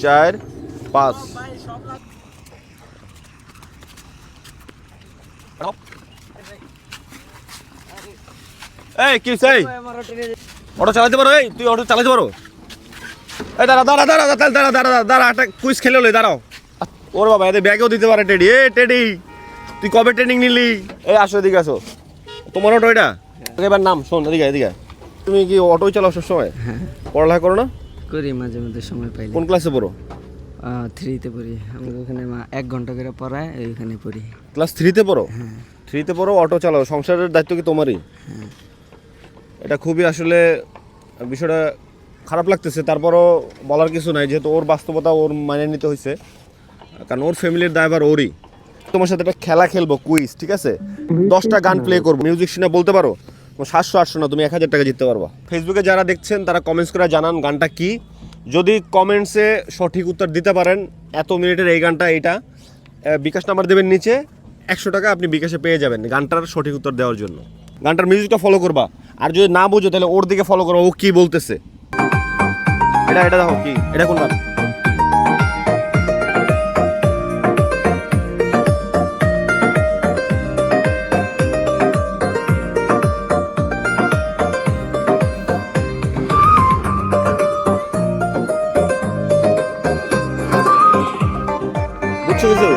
4 5 এই কি চাই অটো চালাতে পারো? এই তুই অটো চালাতে পারো? এই দাঁড়া দাঁড়া দাঁড়া দাঁড়া দাঁড়া দাঁড়া একটা কুইজ খেলে লই দাঁড়াও। ওর বাবা এদের ব্যাগেও দিতে পারে টেডি। এ টেডি তুই কবে ট্রেনিং নিলি? এই আসো এদিকে আসো। তোমার অটো এটা? এবার নাম শোন এদিকে এদিকে। তুমি কি অটোই চালাও সবসময়? হ্যাঁ পড়ালেখা করো না? করি মাঝে মধ্যে সময় পাইলে। কোন ক্লাসে পড়ো? 3-তে পড়ি। আমাদের ওখানে 1 ঘন্টা করে পড়ায়, এইখানে পড়ি। ক্লাস 3-তে পড়ো? হ্যাঁ 3-তে পড়ো, অটো চালাও, সংসারের দায়িত্ব কি তোমারই? হ্যাঁ। এটা খুবই আসলে বিষয়টা খারাপ লাগতেছে, তারপরও বলার কিছু নাই, যেহেতু ওর বাস্তবতা ওর মানে নিতে হয়েছে, কারণ ওর ফ্যামিলির দায়ভার ওরই। তোমার সাথে একটা খেলা খেলবো, কুইজ, ঠিক আছে? 10টা গান প্লে করবো, মিউজিক শুনে বলতে পারো? 700-800 না, তুমি 1000 টাকা জিততে পারবা। ফেসবুকে যারা দেখছেন তারা কমেন্টস করে জানান গানটা কি। যদি কমেন্টসে সঠিক উত্তর দিতে পারেন এত মিনিটের এই গানটা এইটা, বিকাশ নাম্বার দেবেন নিচে, 100 টাকা আপনি বিকাশে পেয়ে যাবেন গানটার সঠিক উত্তর দেওয়ার জন্য। গানটার মিউজিকটা ফলো করবা, আর যদি না বুঝো তাহলে ওর দিকে ফলো করো, ও কি বলতেছে। এটা এটা দেখো কি, এটা কোন গান? বুঝছো কিছু?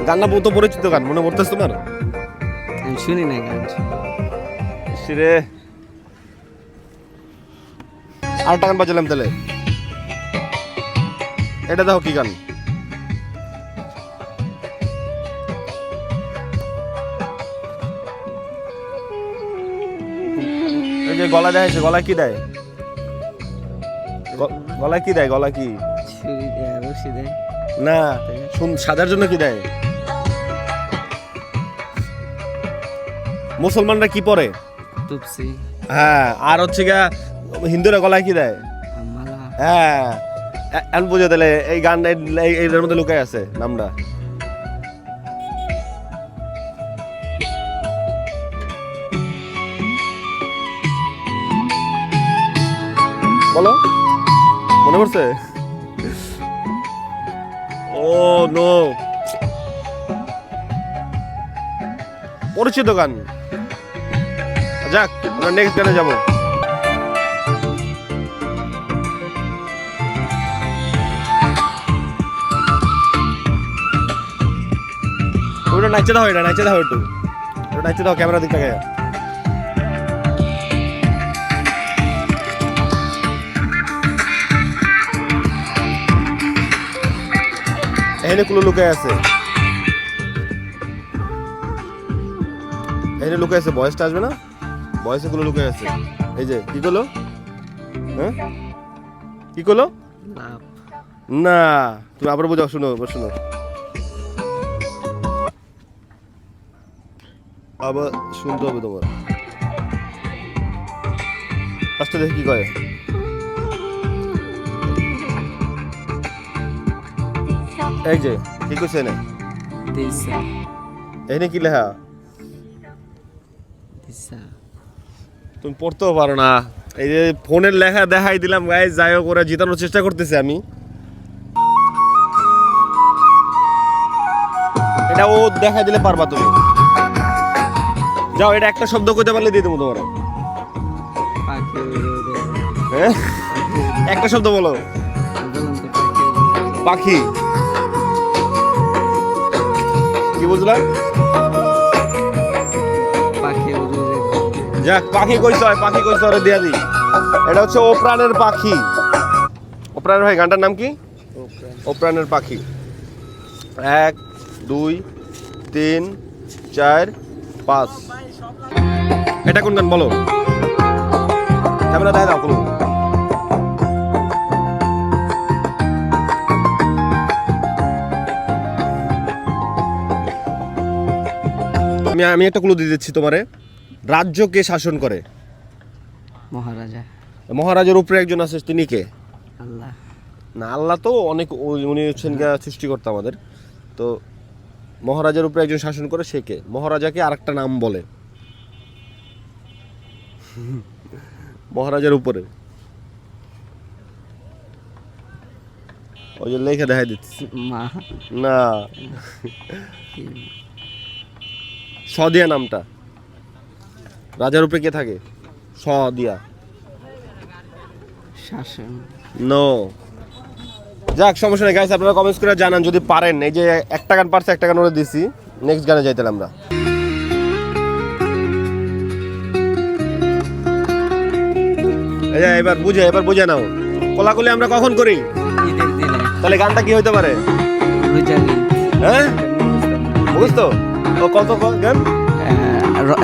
গানটা বহুত পরিচিত গান, মনে পড়তেছে তোমার? আমি শুনি না গান। রে আরেকটা গান বাজালাম তাহলে। এটা দেখো কি গান? এই যে গলা দেখাইছে, গলা কি দেয়? গলা কি দেয়? গলা কি? ছুরি দেয়, রশি দেয় না, সাজার জন্য কি দেয়? মুসলমানরা কি পরে? টুপসি। হ্যাঁ, আর হচ্ছে গা হিন্দুরা গলায় কি দেয়? মালা। হ্যাঁ, এখন বুঝে তাহলে এই গান এর মধ্যে লুকায় আছে নামটা। বলো, মনে পড়ছে? ও নো, পরিচিত গান। যাক, আমরা নেক্সট গানে যাবো। ওটা নাচতে দাও, এটা নাচতে দাও, একটু ওটা নাচতে দাও, ক্যামেরা দিক থেকে। এখানে কুলো লুকায় আছে, এখানে লুকায় আছে। বয়সটা আসবে না? বয়সে গুলো লুকায় আছে। এই যে কি করলো? হ্যাঁ কি করলো? না, তুমি আবার বোঝাও, শুনো শুনো আবার শুনতে হবে তোমার। ফার্স্টে দেখি কি করে। এই যে কি করছে এনে? দিশা। এনে কি লেখা? দিশা। তুমি পড়তেও পারো না। এই যে ফোনের লেখা দেখাই দিলাম, গাইস, যাই হোক ওরা জিতানোর চেষ্টা করতেছে। আমি এটা ও দেখাই দিলে পারবা তুমি। যাও, এটা একটা শব্দ কইতে পারলে দিয়ে দেবো তোমার। হ্যাঁ, একটা শব্দ বলো। পাখি। কি বুঝলাম? যাক, পাখি কইতে হয়, পাখি কইতে হয়, দিয়া দিই। এটা হচ্ছে ও প্রাণের পাখি। ও প্রাণের ভাই, গানটার নাম কি? ও প্রাণের পাখি। 1 2 3 4 5। এটা কোন গান বলো? ক্যামেরা দাও কোনো। আমি একটা ক্লু দিয়ে দিচ্ছি তোমারে। রাজ্য কে শাসন করে? মহারাজা। মহারাজার উপরে একজন আছে, তিনি কে? আল্লাহ। না, আল্লাহ তো অনেক, উনি হচ্ছেন সৃষ্টিকর্তা আমাদের। তো মহারাজার উপরে একজন শাসন করে, সে কে? মহারাজাকে আরেকটা নাম বলে মহারাজার উপরে। ওই যে লেখে দেখাই দিচ্ছি মা না স দিয়া নামটা রাজার উপরে কে থাকে স দিয়া শাসন নো যাক সমস্যা নেই গাইস আপনারা কমেন্টস করে জানান যদি পারেন এই যে একটা গান পারছে একটা গান ওরে দিছি নেক্সট গানে যাইতাম আমরা এই যে এবার বুঝে নাও কোলাকুলি আমরা কখন করি ঈদের দিনে তাহলে গানটা কি হইতে পারে রোজানি হ্যাঁ বুঝতো ও কত গান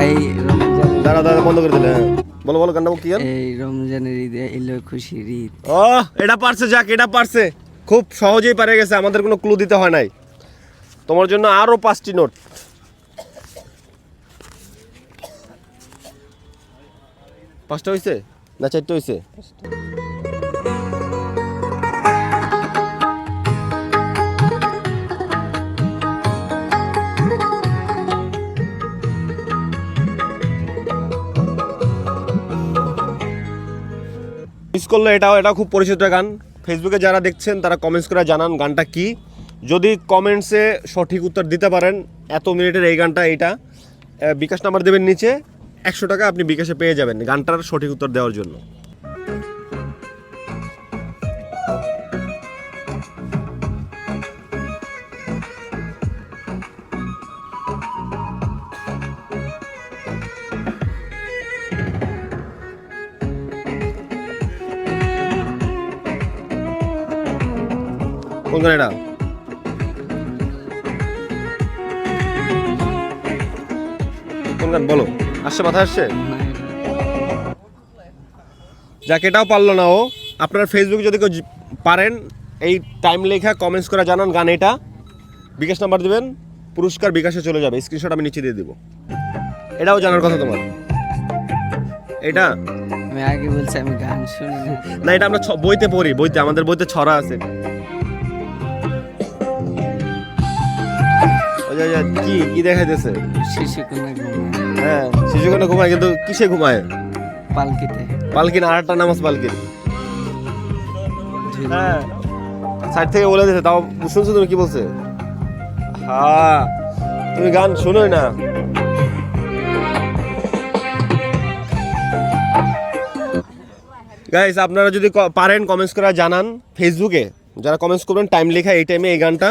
এই রমজান দাঁড়া বন্ধ করে দিলে হ্যাঁ বলো গানটা কি গান এই রমজানের ঈদে এলো খুশির ঈদ ও এটা পারছে যাক এটা পারছে খুব সহজেই পারে গেছে আমাদের কোনো ক্লু দিতে হয় নাই তোমার জন্য আরো 5টি নোট পাঁচটা হইছে না 4টা হইছে মিস করলে এটা খুব পরিচিত গান ফেসবুকে যারা দেখছেন তারা কমেন্টস করে জানান গানটা কি যদি কমেন্টসে সঠিক উত্তর দিতে পারেন এত মিনিটের এই গানটা এইটা বিকাশ নাম্বার দেবেন নিচে 100 টাকা আপনি বিকাশে পেয়ে যাবেন গানটার সঠিক উত্তর দেওয়ার জন্য কোন গান এটা কোন গান বলো আসছে মাথায় আসছে যাক এটাও পারলো না ও আপনারা ফেসবুকে যদি কেউ পারেন এই টাইম লেখা কমেন্টস করে জানান গান এটা বিকাশ নাম্বার দিবেন পুরস্কার বিকাশে চলে যাবে স্ক্রিনশট আমি নিচে দিয়ে দিব এটাও জানার কথা তোমার এটা আমি আগে বলছি আমি গান শুনি না এটা আমরা বইতে পড়ি বইতে আমাদের বইতে ছড়া আছে কি দেখাইতেছে শিশুকন্যা ঘুমায় হ্যাঁ শিশুকন্যা ঘুমায় কিন্তু কিসে ঘুমায় পালকি না আরেকটা নাম আছে পালকির হ্যাঁ সাইড থেকে বলে দিতে তাও শুনছো তুমি কি বলছে হ্যাঁ তুমি গান শোনোই না গাইস আপনারা যদি পারেন কমেন্টস করে জানান ফেসবুকে যারা কমেন্টস করবেন টাইম লেখা এই টাইমে এই গানটা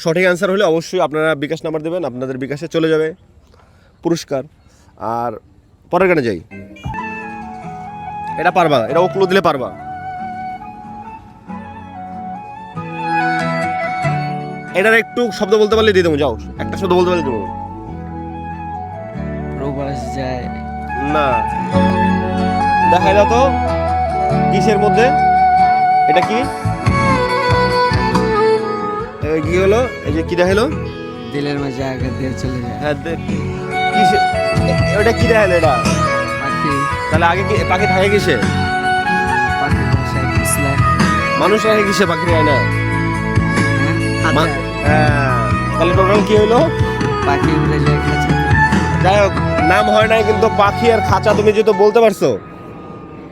সঠিক অ্যান্সার হলে অবশ্যই আপনারা বিকাশ নাম্বার দেবেন আপনাদের বিকাশে চলে যাবে পুরস্কার আর পরের গানে যাই এটা পারবা এটা ও ক্লু দিলে পারবা এটার একটু শব্দ বলতে পারলে দিয়ে দেবো যাও একটা শব্দ বলতে পারলে দেবো প্রবাস যায় না দেখাই দাও তো কিসের মধ্যে এটা কি কি হলো এই যে কি দেখাইলো দিলের মাঝে আঘাত দিয়ে চলে যায় হ্যাঁ কিসে ওটা কি দেখাইলো এটা পাখি তাহলে আগে কি পাখি থাকে কিসে পাখি ভাষায় কিসলায় মানুষ রাখে কিসে পাখি হয় না হ্যাঁ তাহলে টোটাল কি হইলো পাখি উড়ে যায় খাঁচা যাই হোক নাম হয় নাই কিন্তু পাখি আর খাঁচা তুমি যেহেতু বলতে পারছো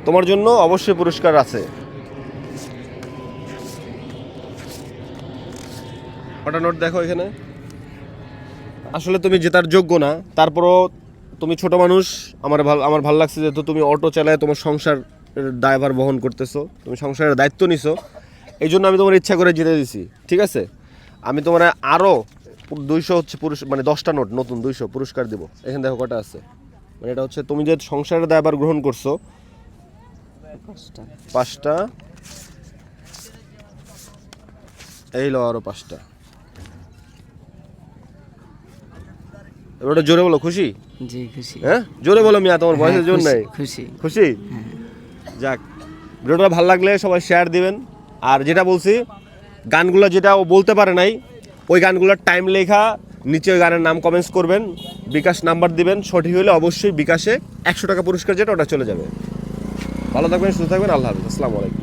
তোমার জন্য অবশ্যই পুরস্কার আছে ওটা নোট দেখো এখানে আসলে তুমি জেতার যোগ্য না তারপরও তুমি ছোট মানুষ আমার ভালো লাগছে যেহেতু তুমি অটো চালায় তোমার সংসার দায়ভার বহন করতেছো তুমি সংসারের দায়িত্ব নিছো এই জন্য আমি তোমার ইচ্ছা করে জিতে দিছি ঠিক আছে আমি তোমার আরও 200 হচ্ছে মানে 10টা নোট নতুন 200 পুরস্কার দিব এখানে দেখো কটা আছে মানে এটা হচ্ছে তুমি যে সংসারের দায়ভার গ্রহণ করছো 5টা এই লো আরো 5টা ওটা জোরে বলো খুশি জি খুশি হ্যাঁ জোরে বলো মিয়া তোমার বয়সের জন্য নাই খুশি যাক ভিডিওটা ভালো লাগলে সবাই শেয়ার দিবেন আর যেটা বলছি গানগুলো যেটা ও বলতে পারে নাই ওই গানগুলোর টাইম লেখা নিচে ওই গানের নাম কমেন্টস করবেন বিকাশ নাম্বার দিবেন সঠিক হলে অবশ্যই বিকাশে 100 টাকা পুরস্কার যেটা ওটা চলে যাবে ভালো থাকবেন সুস্থ থাকবেন আল্লাহ হাফেজ আসসালামু আলাইকুম